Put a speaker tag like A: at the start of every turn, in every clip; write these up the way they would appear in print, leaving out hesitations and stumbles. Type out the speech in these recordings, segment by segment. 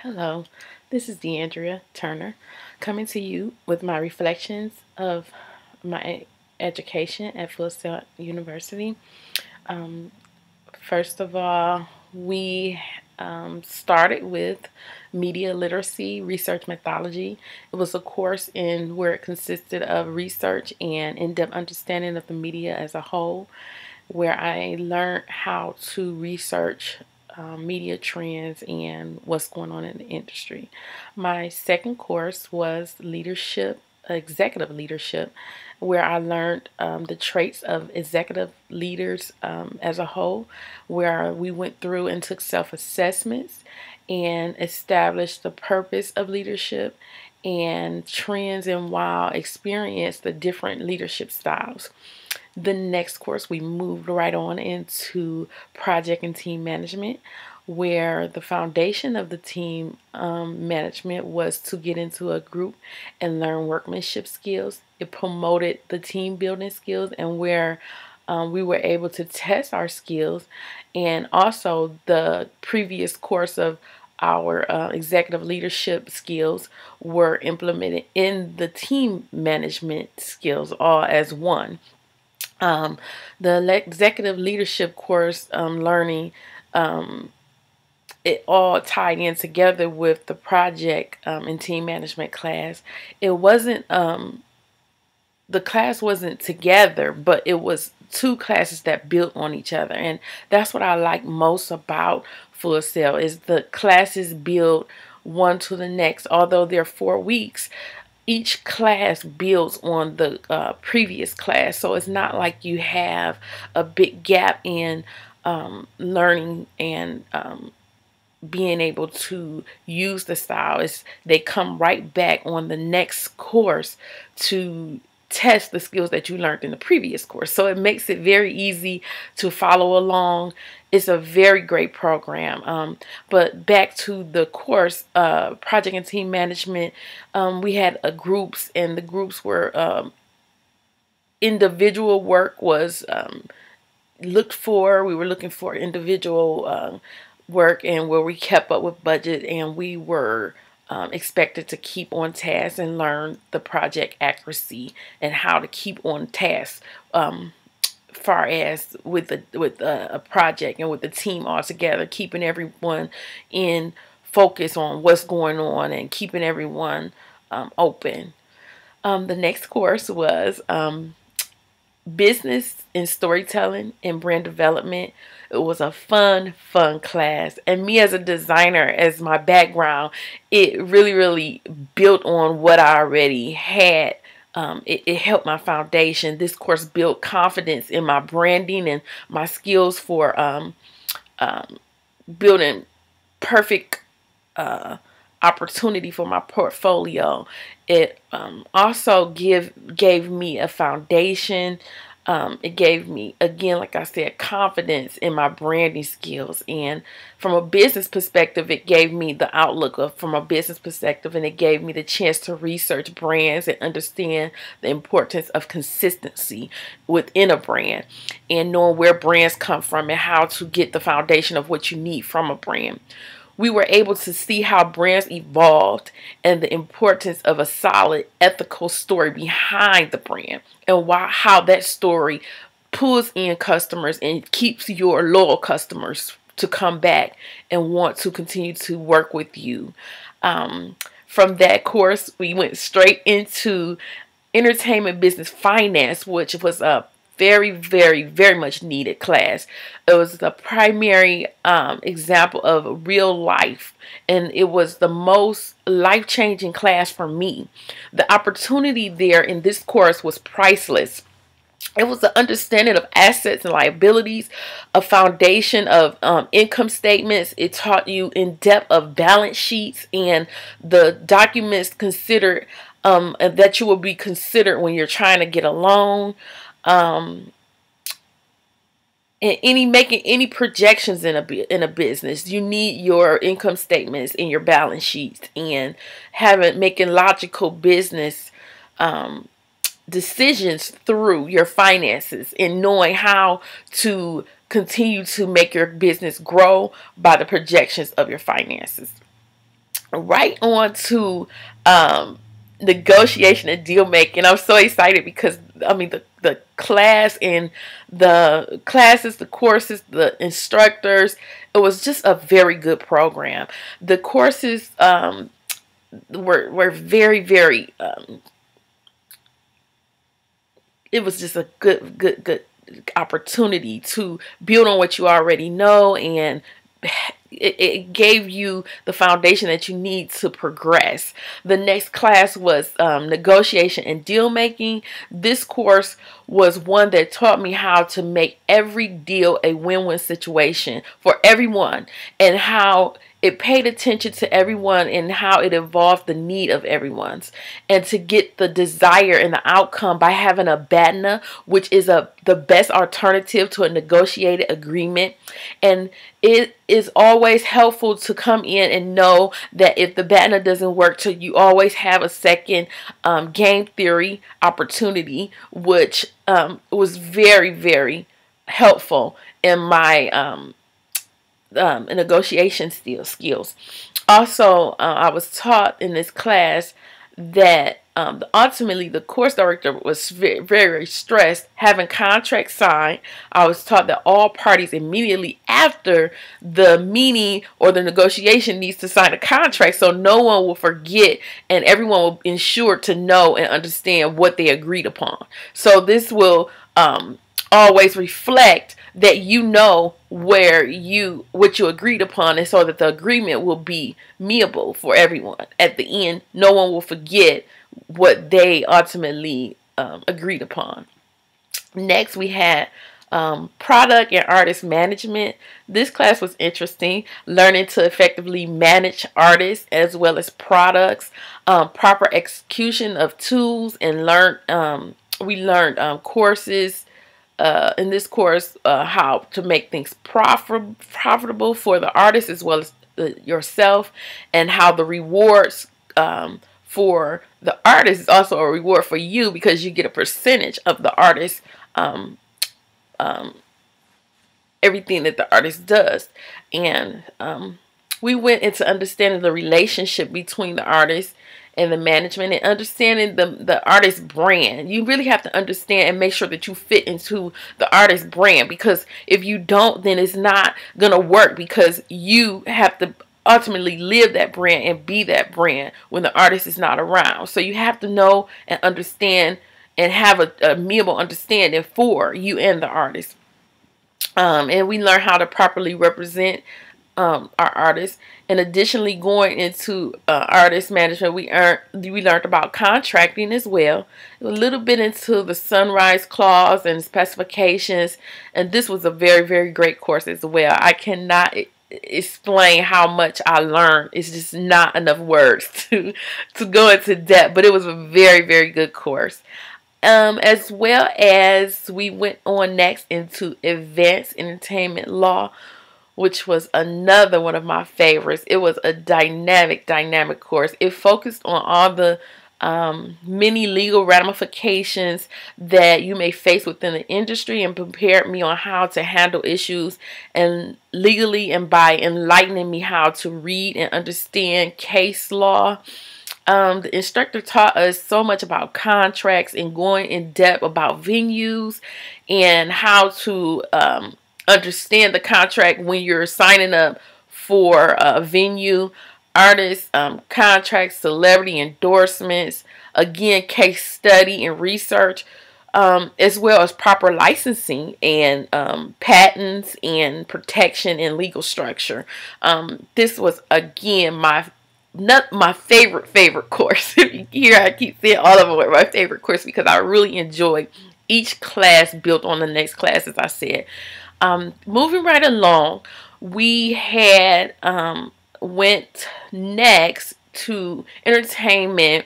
A: Hello, this is Deandria Turner coming to you with my reflections of my education at Full Sail University. Um, First of all, we started with media literacy research methodology. It was a course in where it consisted of research and in-depth understanding of the media as a whole, where I learned how to research media trends and what's going on in the industry. My second course was leadership, executive leadership, where I learned the traits of executive leaders as a whole, where we went through and took self assessments and established the purpose of leadership and trends and while experienced the different leadership styles. The next course, we moved right on into project and team management, where the foundation of the team management was to get into a group and learn workmanship skills. It promoted the team building skills, and where we were able to test our skills, and also the previous course of our executive leadership skills were implemented in the team management skills all as one. um, the executive leadership course learning, it all tied in together with the project and team management class. It wasn't the class wasn't together, but it was two classes that built on each other, and that's what I like most about Full Sail is the classes build one to the next. Although they're 4 weeks, each class builds on the previous class, so it's not like you have a big gap in learning and being able to use the style. They come right back on the next course to test the skills that you learned in the previous course. So it makes it very easy to follow along. It's a very great program. But back to the course, project and team management, we had groups, and the groups were individual work was looked for. We were looking for individual work, and where we kept up with budget, and we were expected to keep on task and learn the project accuracy and how to keep on task, far as with a project and with the team all together, keeping everyone in focus on what's going on and keeping everyone open. The next course was business and storytelling and brand development. It was a fun class, and me as a designer, as my background, it really built on what I already had. It helped my foundation. This course built confidence in my branding and my skills for building perfect opportunity for my portfolio. It also gave me a foundation. It gave me, again, like I said, confidence in my branding skills. And from a business perspective, it gave me the outlook from a business perspective, and it gave me the chance to research brands and understand the importance of consistency within a brand and knowing where brands come from and how to get the foundation of what you need from a brand. We were able to see how brands evolved and the importance of a solid ethical story behind the brand, and how that story pulls in customers and keeps your loyal customers to come back and want to continue to work with you. From that course, we went straight into entertainment business finance, which was a very much needed class. It was the primary example of real life, and it was the most life-changing class for me. The opportunity there in this course was priceless. It was the understanding of assets and liabilities, a foundation of income statements. It taught you in depth of balance sheets and the documents considered that you will be considered when you're trying to get a loan. And making any projections in a business, you need your income statements and your balance sheets, and making logical business decisions through your finances, and knowing how to continue to make your business grow by the projections of your finances. right on to negotiation and deal making. I'm so excited because I mean the class and the classes, the courses, the instructors, it was just a very good program. The courses were very, very it was just a good opportunity to build on what you already know, and it gave you the foundation that you need to progress. The next class was negotiation and deal making. This course was one that taught me how to make every deal a win-win situation for everyone, and how it paid attention to everyone and how it involved the need of everyone's, and to get the desire and the outcome by having a BATNA, which is the best alternative to a negotiated agreement. And it is always helpful to come in and know that if the BATNA doesn't work, so you always have a second game theory opportunity, which was very, very helpful in my negotiation skills. Also, I was taught in this class that ultimately the course director was very, very stressed having contracts signed. I was taught that all parties immediately after the meeting or the negotiation needs to sign a contract, so no one will forget and everyone will ensure to know and understand what they agreed upon. So this will always reflect that you know what you agreed upon, and so that the agreement will be meable for everyone. At the end, no one will forget what they ultimately agreed upon. Next, we had product and artist management. This class was interesting, learning to effectively manage artists as well as products, proper execution of tools, and we learned courses in this course, how to make things profitable for the artist as well as yourself, and how the rewards for the artist is also a reward for you, because you get a percentage of the artist, everything that the artist does. And we went into understanding the relationship between the artist and the management, and understanding the artist brand. You really have to understand and make sure that you fit into the artist brand, because if you don't, then it's not gonna work, because you have to ultimately live that brand and be that brand when the artist is not around. So you have to know and understand and have a mutual understanding for you and the artist. And we learn how to properly represent our artists. And additionally, going into artist management, we learned about contracting as well, a little bit into the sunrise clause and specifications. And this was a very, very great course as well. I cannot explain how much I learned. It's just not enough words to go into depth, but it was a very, very good course. As well as we went on next into advanced entertainment law, which was another one of my favorites. It was a dynamic course. It focused on all the many legal ramifications that you may face within the industry, and prepared me on how to handle issues and legally, and by enlightening me how to read and understand case law. The instructor taught us so much about contracts and going in depth about venues and how to understand the contract when you're signing up for a venue, artists, contracts, celebrity endorsements, again, case study and research, as well as proper licensing and patents and protection and legal structure. This was, again, my favorite course. Here I keep saying all of them were my favorite course, because I really enjoyed each class built on the next class, as I said. Moving right along, we had went next to entertainment,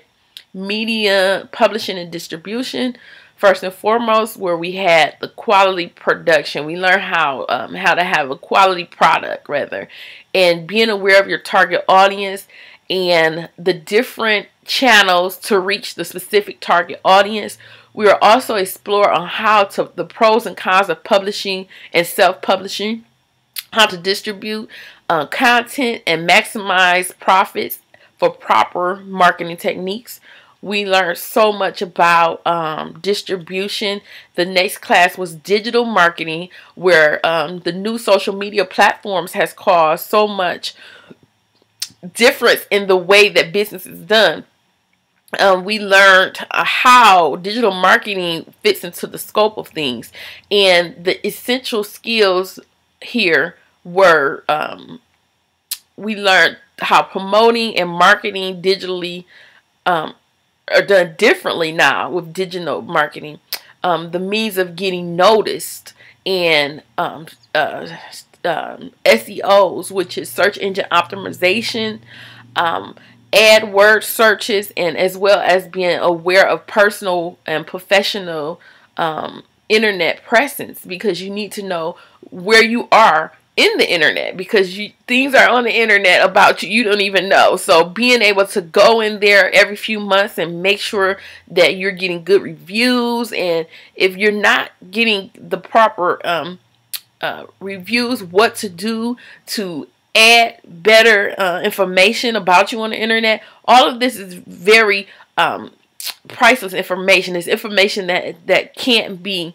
A: media, publishing, and distribution. First and foremost, where we had the quality production. We learned how to have a quality product, rather, and being aware of your target audience and the different channels to reach the specific target audience. We will also explore on the pros and cons of publishing and self-publishing, how to distribute content and maximize profits, for proper marketing techniques. We learned so much about distribution. The next class was digital marketing, where the new social media platforms has caused so much difference in the way that business is done. We learned how digital marketing fits into the scope of things, and the essential skills here were we learned how promoting and marketing digitally are done differently now with digital marketing. The means of getting noticed, and SEOs, which is search engine optimization, AdWord searches, and as well as being aware of personal and professional internet presence, because you need to know where you are in the internet, because things are on the internet about you don't even know. So being able to go in there every few months and make sure that you're getting good reviews, and if you're not getting the proper reviews, what to do to add better information about you on the internet. All of this is very priceless information. It's information that can't be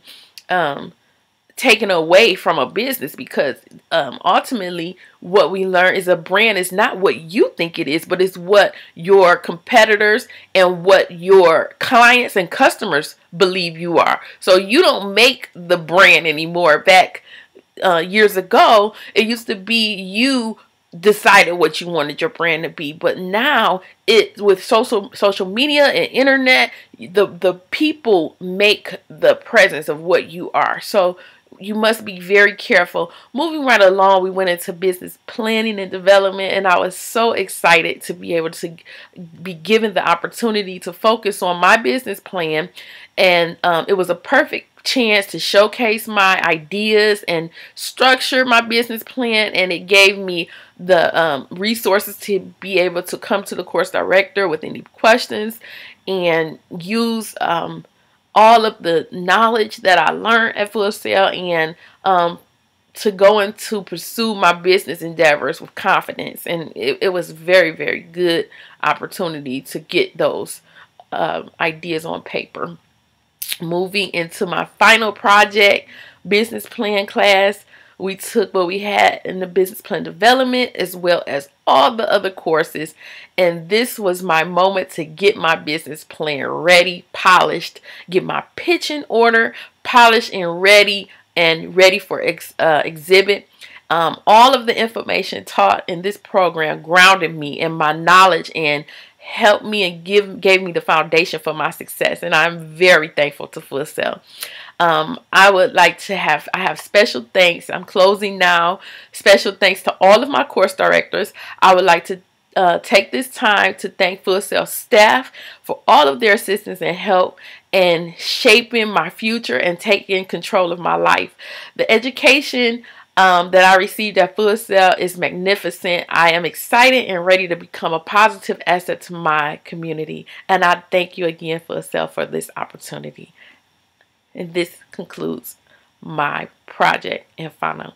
A: taken away from a business, because ultimately what we learn is a brand is not what you think it is, but it's what your competitors and what your clients and customers believe you are. So you don't make the brand anymore. Back years ago, it used to be you decided what you wanted your brand to be, but now with social media and internet, the people make the presence of what you are. So you must be very careful. Moving right along, we went into business planning and development, and I was so excited to be able to be given the opportunity to focus on my business plan. And it was a perfect chance to showcase my ideas and structure my business plan, and it gave me the resources to be able to come to the course director with any questions and use all of the knowledge that I learned at Full Sail, and to go into pursue my business endeavors with confidence. And it was very, very good opportunity to get those ideas on paper. Moving into my final project, business plan class, we took what we had in the business plan development as well as all the other courses. And this was my moment to get my business plan ready, polished, get my pitch in order, polished and ready for exhibit. All of the information taught in this program grounded me in my knowledge and helped me and gave me the foundation for my success. And I'm very thankful to Full Sail. I would like to I have special thanks. I'm closing now. Special thanks to all of my course directors. I would like to take this time to thank Full Sail staff for all of their assistance and help in shaping my future and taking control of my life. The education that I received at Full Sail is magnificent. I am excited and ready to become a positive asset to my community. And I thank you again, Full Sail, for this opportunity. And this concludes my project and final